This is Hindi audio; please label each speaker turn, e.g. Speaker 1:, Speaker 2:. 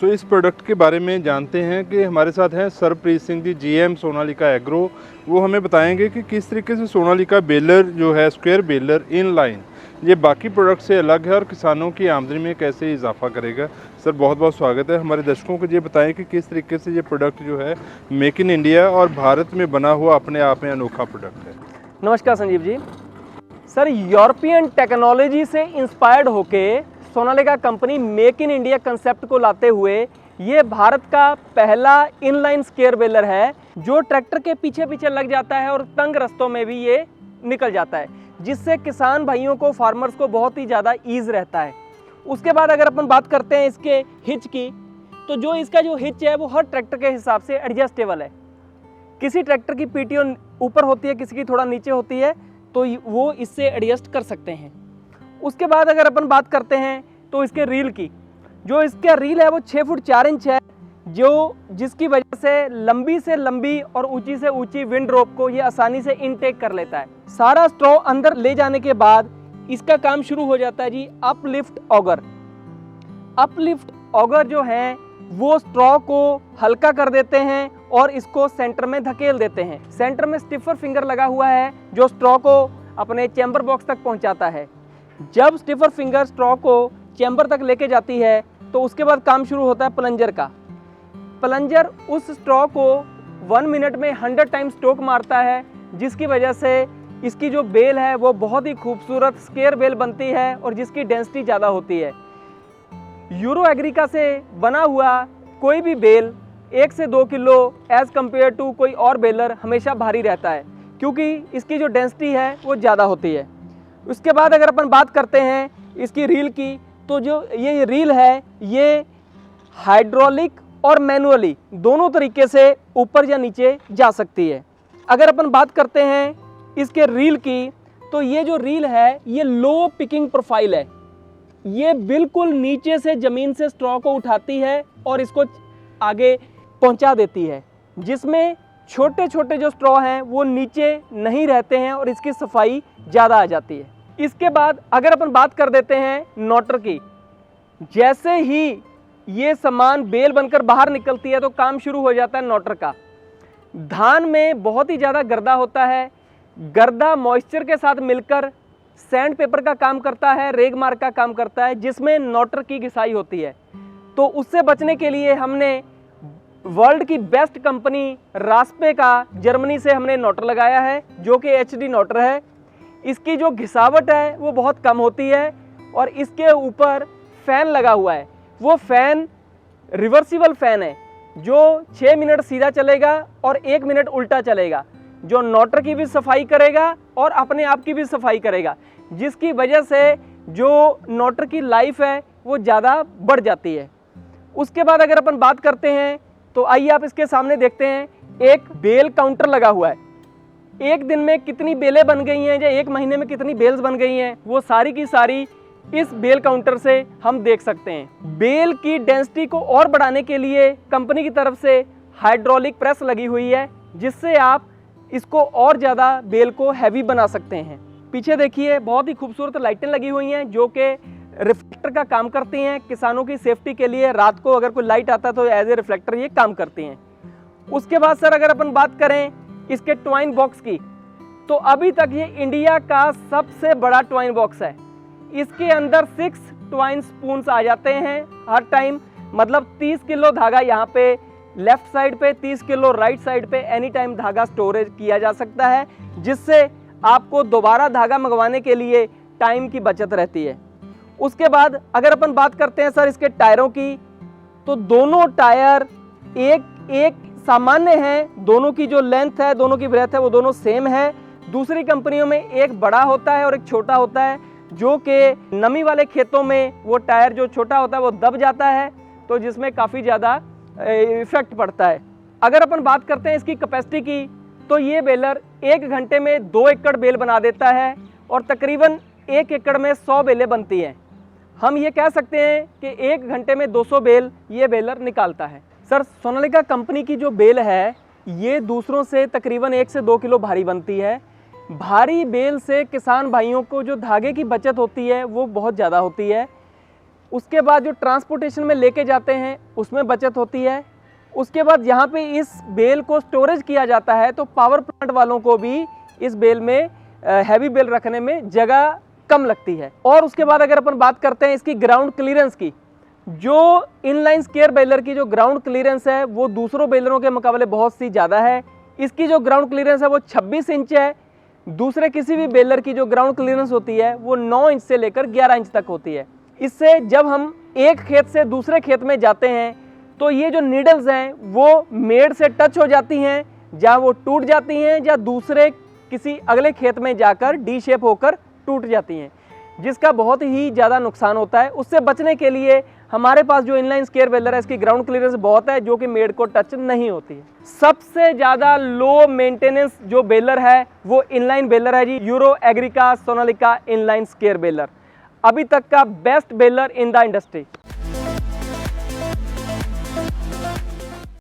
Speaker 1: सो इस प्रोडक्ट के बारे में जानते हैं कि हमारे साथ हैं सरप्रीत सिंह जी, जीएम सोनालिका एग्रो। वो हमें बताएंगे कि किस तरीके से सोनालिका बेलर जो है, स्क्वायर बेलर इन लाइन, ये बाकी प्रोडक्ट से अलग है और किसानों की आमदनी में कैसे इजाफा करेगा। सर बहुत बहुत स्वागत है। हमारे दर्शकों को ये बताएं कि किस तरीके से ये प्रोडक्ट जो है मेक इन इंडिया और भारत में बना हुआ अपने आप में अनोखा प्रोडक्ट है।
Speaker 2: नमस्कार Sanjeev ji. Sir, European technology से इंस्पायर्ड होके Sonalika company make in India concept को लाते हुए ये भारत का पहला इनलाइन स्क्वायर बेलर है जो ट्रैक्टर के पीछे पीछे लग जाता है और तंग रास्तों में भी ये निकल जाता है, जिससे किसान भाइयों को, फार्मर्स को बहुत ही ज़्यादा ईज रहता है। उसके बाद अगर अपन बात करते हैं इसके हिच की, तो जो इसका जो हिच है वो हर ट्रैक्टर के हिसाब से एडजस्टेबल है। किसी ट्रैक्टर की पीटीओ ऊपर होती है, किसी की थोड़ा नीचे होती है, तो वो इससे एडजस्ट कर सकते हैं। उसके बाद अगर अपन बात करते हैं तो इसके रील की, जो इसका रील है वो 6 फुट 4 इंच है, जिसकी वजह से लंबी और ऊंची से ऊंची विंड ड्रॉप को ये आसानी से इनटेक कर लेता है। सारा स्ट्रॉ अंदर ले जाने के बाद इसका काम शुरू हो जाता है जी अपलिफ्ट ऑगर। अपलिफ्ट ऑगर जो है वो स्ट्रॉ को हल्का कर देते हैं और इसको सेंटर में धकेल देते हैं। सेंटर में स्टिफर फिंगर लगा हुआ है जो स्ट्रॉ को अपने चैम्बर बॉक्स तक पहुंचाता है। जब स्टिफर फिंगर स्ट्रॉ को चैम्बर तक लेके जाती है तो उसके बाद काम शुरू होता है प्लंजर का। प्लंजर उस स्ट्रॉ को 1 मिनट में 100 टाइम स्ट्रोक मारता है, जिसकी वजह से इसकी जो बेल है वो बहुत ही खूबसूरत स्क्वायर बेल बनती है और जिसकी डेंसिटी ज़्यादा होती है। यूरो एग्रीका से बना हुआ कोई भी बेल 1 से 2 किलो एज़ कम्पेयर टू कोई और बेलर हमेशा भारी रहता है, क्योंकि इसकी जो डेंसिटी है वो ज़्यादा होती है। उसके बाद अगर अपन बात करते हैं इसकी रील की, तो जो ये रील है ये हाइड्रोलिक और मैनुअली दोनों तरीके से ऊपर या नीचे जा सकती है। अगर अपन बात करते हैं इसके रील की, तो ये जो रील है ये लो पिकिंग प्रोफाइल है। ये बिल्कुल नीचे से ज़मीन से स्ट्रॉ को उठाती है और इसको आगे पहुंचा देती है, जिसमें छोटे छोटे जो स्ट्रॉ हैं वो नीचे नहीं रहते हैं और इसकी सफाई ज़्यादा आ जाती है। इसके बाद अगर अपन बात कर देते हैं नोटर की, जैसे ही ये सामान बेल बनकर बाहर निकलती है तो काम शुरू हो जाता है नोटर का। धान में बहुत ही ज़्यादा गर्दा होता है। गर्दा मॉइस्चर के साथ मिलकर सैंड पेपर का काम करता है, रेगमार्क का काम करता है, जिसमें नोटर की घिसाई होती है। तो उससे बचने के लिए हमने वर्ल्ड की बेस्ट कंपनी रास्पे का जर्मनी से हमने नोटर लगाया है, जो कि एचडी नोटर है। इसकी जो घिसावट है वो बहुत कम होती है और इसके ऊपर फ़ैन लगा हुआ है। वो फ़ैन रिवर्सिबल फ़ैन है जो 6 मिनट सीधा चलेगा और 1 मिनट उल्टा चलेगा, जो नोटर की भी सफाई करेगा और अपने आप की भी सफाई करेगा, जिसकी वजह से जो नोटर की लाइफ है वो ज़्यादा बढ़ जाती है। उसके बाद अगर अपन बात करते हैं तो आइए आप इसके सामने देखते हैं, एक बेल काउंटर लगा हुआ है। एक दिन में कितनी बेलें बन गई हैं या 1 महीने में कितनी बेल्स बन गई हैं, वो सारी की सारी इस बेल काउंटर से हम देख सकते हैं। बेल की डेंसिटी को और बढ़ाने के लिए कंपनी की तरफ से हाइड्रोलिक प्रेस लगी हुई है, जिससे आप इसको और ज़्यादा बेल को हैवी बना सकते हैं। पीछे देखिए बहुत ही खूबसूरत लाइटें लगी हुई हैं जो कि रिफ्लेक्टर का काम करती हैं। किसानों की सेफ्टी के लिए रात को अगर कोई लाइट आता है तो एज ए रिफ्लेक्टर ये काम करती हैं। उसके बाद सर अगर अपन बात करें इसके ट्वाइन बॉक्स की, तो अभी तक ये इंडिया का सबसे बड़ा ट्वाइन बॉक्स है। इसके अंदर 6 ट्वाइन स्पून्स आ जाते हैं हर टाइम, मतलब 30 किलो धागा यहाँ पे लेफ्ट साइड पे, 30 किलो राइट साइड पे एनी टाइम धागा स्टोरेज किया जा सकता है, जिससे आपको दोबारा धागा मंगवाने के लिए टाइम की बचत रहती है। उसके बाद अगर अपन बात करते हैं सर इसके टायरों की, तो दोनों टायर एक सामान्य हैं। दोनों की जो लेंथ है, दोनों की ब्रेथ है वो दोनों सेम है। दूसरी कंपनियों में एक बड़ा होता है और एक छोटा होता है, जो कि नमी वाले खेतों में वो टायर जो छोटा होता है वो दब जाता है, तो जिसमें काफ़ी ज़्यादा इफेक्ट पड़ता है। अगर अपन बात करते हैं इसकी कैपेसिटी की, तो ये बेलर 1 घंटे में 2 एकड़ बेल बना देता है और तकरीबन 1 एकड़ में 100 बेलें बनती हैं। हम ये कह सकते हैं कि 1 घंटे में 200 बेल ये बेलर निकालता है। सर, सोनालिका कंपनी की जो बेल है ये दूसरों से तकरीबन 1 से 2 किलो भारी बनती है। भारी बेल से किसान भाइयों को जो धागे की बचत होती है वो बहुत ज़्यादा होती है। उसके बाद जो ट्रांसपोर्टेशन में लेके जाते हैं उसमें बचत होती है। उसके बाद यहाँ पे इस बेल को स्टोरेज किया जाता है तो पावर प्लांट वालों को भी इस बेल में हैवी बेल रखने में जगह कम लगती है। और उसके बाद अगर अपन बात करते हैं इसकी ग्राउंड क्लियरेंस की, जो इनलाइन स्क्वायर बेलर की जो ग्राउंड क्लियरेंस है वो दूसरों बेलरों के मुकाबले बहुत सी ज़्यादा है। इसकी जो ग्राउंड क्लियरेंस है वो 26 इंच है। दूसरे किसी भी बेलर की जो ग्राउंड क्लियरेंस होती है वो 9 इंच से लेकर 11 इंच तक होती है। इससे जब हम एक खेत से दूसरे खेत में जाते हैं तो ये जो नीडल्स हैं वो मेड़ से टच हो जाती हैं, जहाँ वो टूट जाती हैं या दूसरे किसी अगले खेत में जाकर डी शेप होकर टूट जाती हैं, जिसका बहुत ही ज़्यादा नुकसान होता है। उससे बचने के लिए हमारे पास जो इनलाइन स्क्वायर बेलर है इसकी ग्राउंड क्लियरेंस बहुत है, जो कि मेड़ को टच नहीं होती है। सबसे ज़्यादा लो मेंटेनेंस जो बेलर है वो इनलाइन बेलर है जी, यूरो एग्री का सोनालिका इनलाइन स्क्वायर बेलर, अभी तक का best baler in the industry.